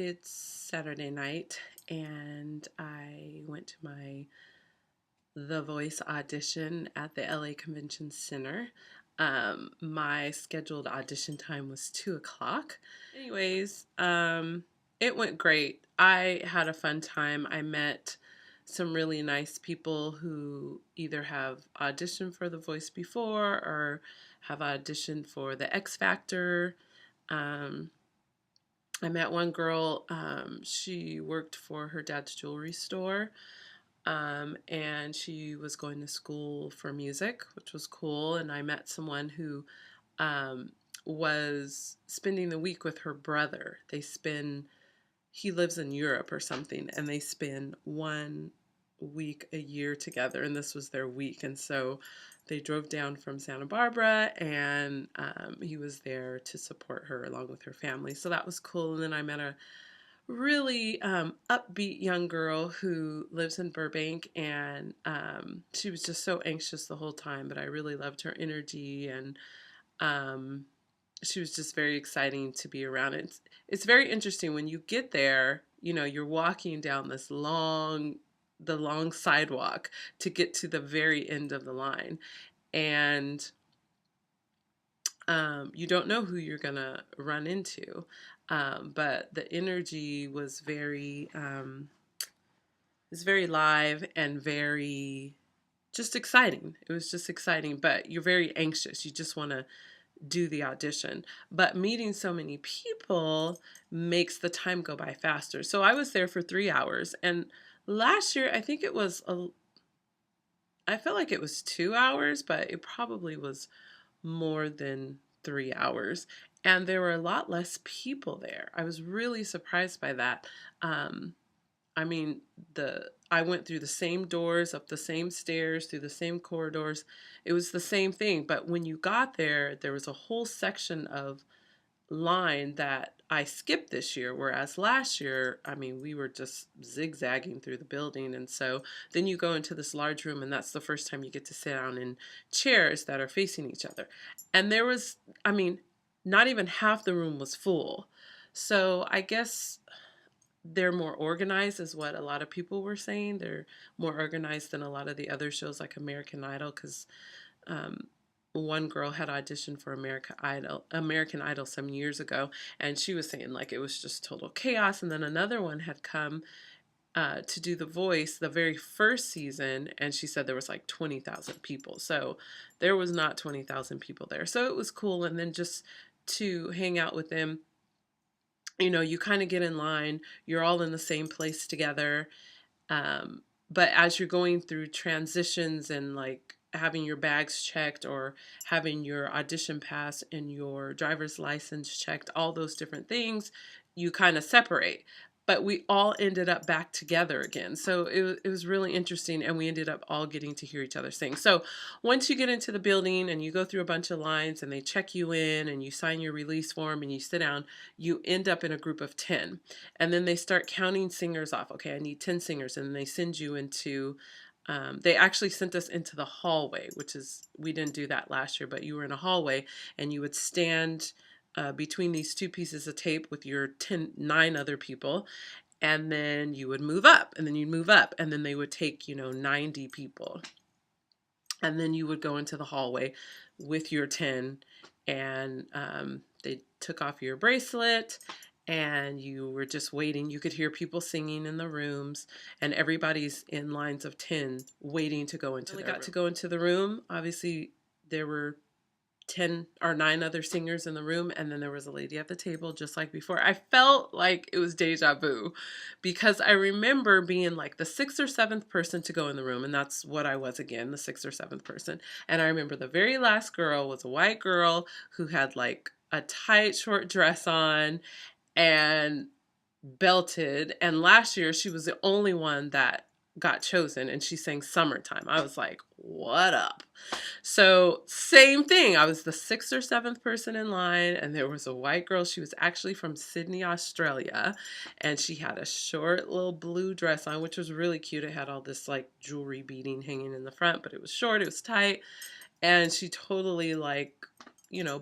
It's Saturday night, and I went to my The Voice audition at the LA Convention Center. My scheduled audition time was 2 o'clock. Anyways, it went great. I had a fun time. I met some really nice people who either have auditioned for The Voice before or have auditioned for the X Factor. Um, I met one girl, she worked for her dad's jewelry store, and she was going to school for music, which was cool. And I met someone who um, was spending the week with her brother. He lives in Europe or something, and they spend 1 week a year together, and this was their week. And so they drove down from Santa Barbara, and he was there to support her along with her family. So that was cool. And then I met a really upbeat young girl who lives in Burbank, and she was just so anxious the whole time, but I really loved her energy, and um, she was just very exciting to be around. It's very interesting when you get there. You're walking down the long sidewalk to get to the very end of the line, and you don't know who you're gonna run into, but the energy was very live and very just exciting. It was just exciting, but you're very anxious. You just want to do the audition. But meeting so many people makes the time go by faster. So I was there for 3 hours, and last year I felt like it was 2 hours, but it probably was more than 3 hours. And there were a lot less people there. I was really surprised by that. Um, I mean, I went through the same doors, up the same stairs, through the same corridors. It was the same thing. But when you got there, there was a whole section of line that I skipped this year, whereas last year, I mean, we were just zigzagging through the building. And so then you go into this large room, and that's the first time you get to sit down in chairs that are facing each other. And there was, I mean, not even half the room was full. So I guess they're more organized, is what a lot of people were saying. They're more organized than a lot of the other shows like American Idol, because um, one girl had auditioned for American Idol some years ago, and she was saying like it was just total chaos. And then another one had come to do The Voice the very first season, and she said there was like 20,000 people. So there was not 20,000 people there. So it was cool. And then just to hang out with them, you kind of get in line. You're all in the same place together. But as you're going through transitions and like having your bags checked or having your audition pass and your driver's license checked, all those different things, you kind of separate. But we all ended up back together again. So it was really interesting, and we ended up all getting to hear each other sing. So once you get into the building and you go through a bunch of lines and they check you in and you sign your release form and you sit down, you end up in a group of 10. And then they start counting singers off. Okay, I need 10 singers. And then they send you into, they actually sent us into the hallway, we didn't do that last year, but you were in a hallway and you would stand between these two pieces of tape with your 9 other people, and then you would move up, and then you'd move up, and then they would take 90 people, and then you would go into the hallway with your 10, and they took off your bracelet, and you were just waiting. You could hear people singing in the rooms, and everybody's in lines of 10 waiting to go into the room. To go into the room. Obviously, there were 10 or 9 other singers in the room, and then there was a lady at the table just like before. I felt like it was deja vu, because I remember being like the 6th or 7th person to go in the room, and that's what I was again, the 6th or 7th person. And I remember the very last girl was a white girl who had like a tight short dress on and belted, and last year she was the only one that got chosen, and she sang Summertime. I was like, what up? So same thing. I was the 6th or 7th person in line, and there was a white girl. She was actually from Sydney, Australia, and she had a short little blue dress on, which was really cute. It had all this like jewelry beading hanging in the front, but it was short, it was tight, and she totally like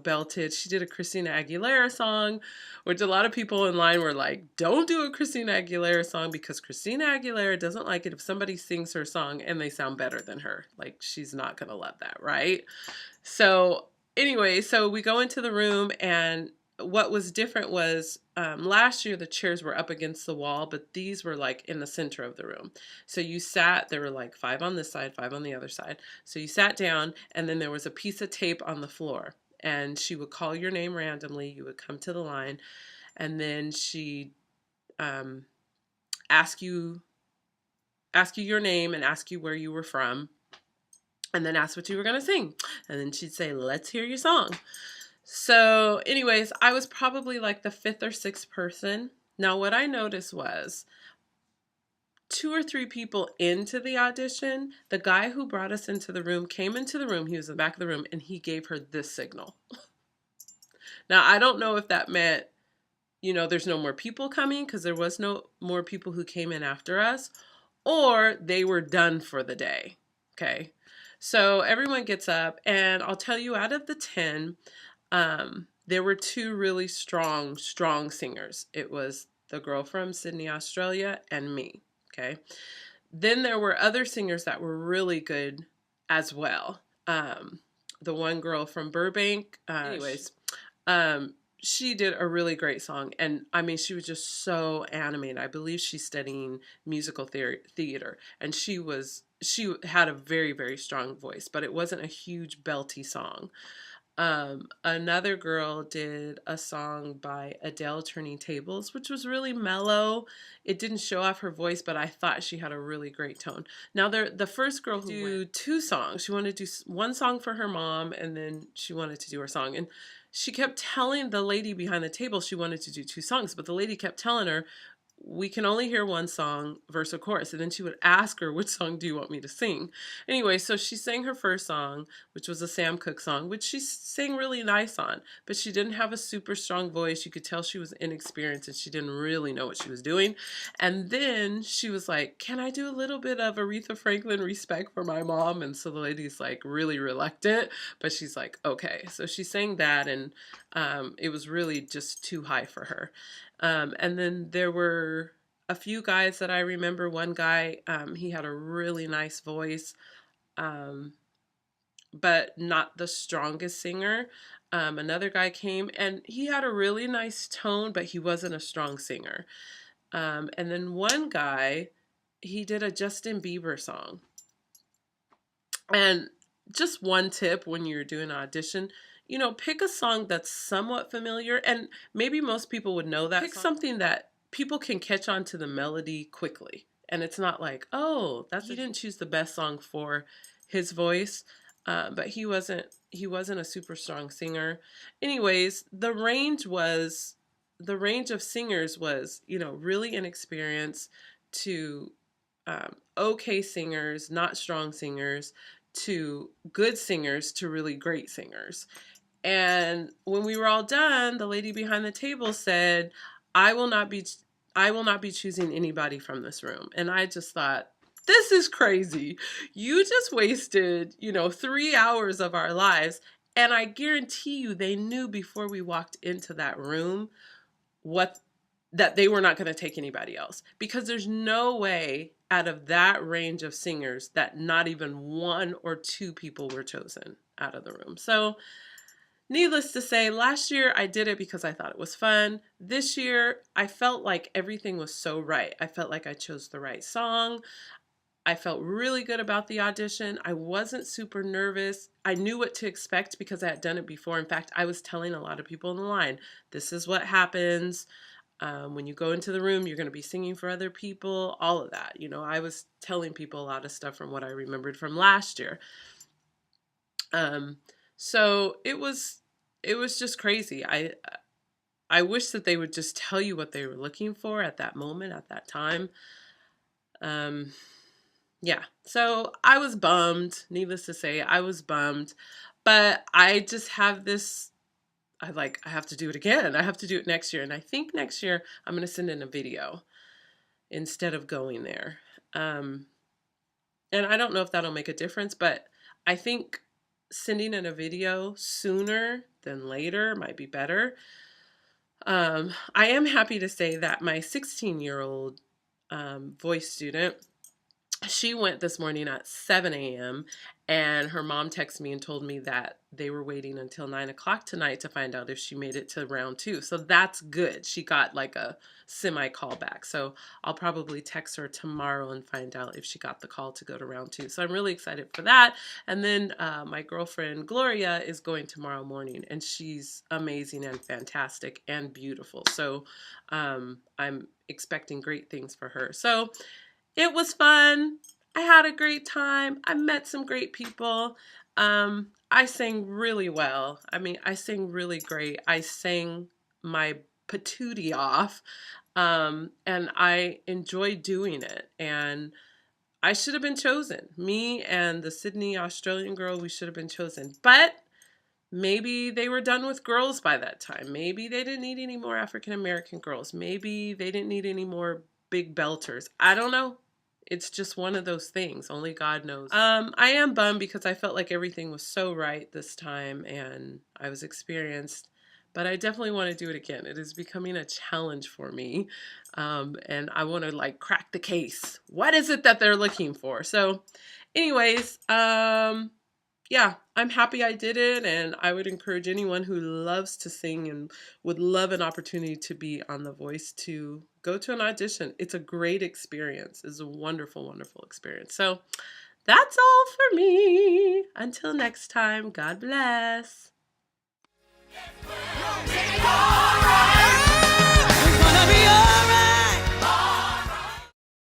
belted. She did a Christina Aguilera song, which a lot of people in line were like, don't do a Christina Aguilera song because Christina Aguilera doesn't like it if somebody sings her song and they sound better than her. Like, she's not going to love that, right? So anyway, so we go into the room, and what was different was last year the chairs were up against the wall, but these were like in the center of the room. So you sat, there were like 5 on this side, 5 on the other side. So you sat down, and then there was a piece of tape on the floor, and she would call your name randomly. You would come to the line, and then she um, ask you your name and ask you where you were from, and then ask what you were going to sing. And then she'd say, let's hear your song. So anyways, I was probably like the 5th or 6th person. Now what I noticed was 2 or 3 people into the audition, the guy who brought us into the room came into the room. He was in the back of the room, and he gave her this signal. Now, I don't know if that meant, there's no more people coming, because there was no more people who came in after us, or they were done for the day. Okay. So everyone gets up, and I'll tell you, out of the 10, there were 2 really strong singers. It was the girl from Sydney, Australia, and me. Okay. Then there were other singers that were really good as well. The one girl from Burbank, she did a really great song. And I mean, she was just so animated. I believe she's studying musical theater. And she had a very, very strong voice, but it wasn't a huge belty song. Another girl did a song by Adele, Turning Tables, which was really mellow. It didn't show off her voice, but I thought she had a really great tone. Now, the first girl who did 2 songs. She wanted to do one song for her mom, and then she wanted to do her song. And she kept telling the lady behind the table she wanted to do 2 songs, but the lady kept telling her, we can only hear one song, verse or chorus. And then she would ask her, which song do you want me to sing? Anyway, so she sang her first song, which was a Sam Cooke song, which she sang really nice on, but she didn't have a super strong voice. You could tell she was inexperienced, and she didn't really know what she was doing. And then she was like, can I do a little bit of Aretha Franklin, Respect for My Mom? And so the lady's like really reluctant, but she's like, okay. So she sang that, and it was really just too high for her. And then there were a few guys that I remember. One guy, he had a really nice voice, but not the strongest singer. Another guy came, and he had a really nice tone, but he wasn't a strong singer. And then one guy, he did a Justin Bieber song. And just one tip when you're doing an audition, pick a song that's somewhat familiar, and maybe most people would know that. Pick something that people can catch on to the melody quickly. And it's not like, oh, he didn't choose the best song for his voice, but he wasn't a super strong singer. Anyways, the range of singers was, really inexperienced to okay singers, not strong singers, to good singers, to really great singers. And when we were all done, the lady behind the table said, I will not be choosing anybody from this room. And I just thought, this is crazy. You just wasted, 3 hours of our lives. And I guarantee you they knew before we walked into that room that they were not going to take anybody else, because there's no way out of that range of singers that not even 1 or 2 people were chosen out of the room. So needless to say, last year I did it because I thought it was fun. This year I felt like everything was so right. I felt like I chose the right song. I felt really good about the audition. I wasn't super nervous. I knew what to expect because I had done it before. In fact, I was telling a lot of people in the line, this is what happens. When you go into the room, you're going to be singing for other people, all of that. I was telling people a lot of stuff from what I remembered from last year. So it was just crazy. I wish that they would just tell you what they were looking for at that moment, at that time. Yeah, so I was bummed. Needless to say, I was bummed, but I just have this, I have to do it again. I have to do it next year. And I think next year I'm going to send in a video instead of going there. And I don't know if that'll make a difference, but I think sending in a video sooner than later might be better. I am happy to say that my 16-year-old voice student, she went this morning at 7 a.m. and her mom texted me and told me that they were waiting until 9 o'clock tonight to find out if she made it to round 2. So that's good. She got like a semi callback. So I'll probably text her tomorrow and find out if she got the call to go to round 2. So I'm really excited for that. And then my girlfriend Gloria is going tomorrow morning, and she's amazing and fantastic and beautiful. So I'm expecting great things for her. So it was fun. I had a great time. I met some great people. I sang really well. I mean, I sang really great. I sang my patootie off, and I enjoyed doing it. And I should have been chosen. Me and the Sydney Australian girl, we should have been chosen. But maybe they were done with girls by that time. Maybe they didn't need any more African American girls. Maybe they didn't need any more big belters. I don't know. It's just one of those things. Only God knows. I am bummed because I felt like everything was so right this time and I was experienced. But I definitely want to do it again. It is becoming a challenge for me. And I want to like crack the case. What is it that they're looking for? So anyways, yeah, I'm happy I did it, and I would encourage anyone who loves to sing and would love an opportunity to be on The Voice to go to an audition. It's a great experience. It's a wonderful, wonderful experience. So that's all for me. Until next time, God bless. It's gonna be all right.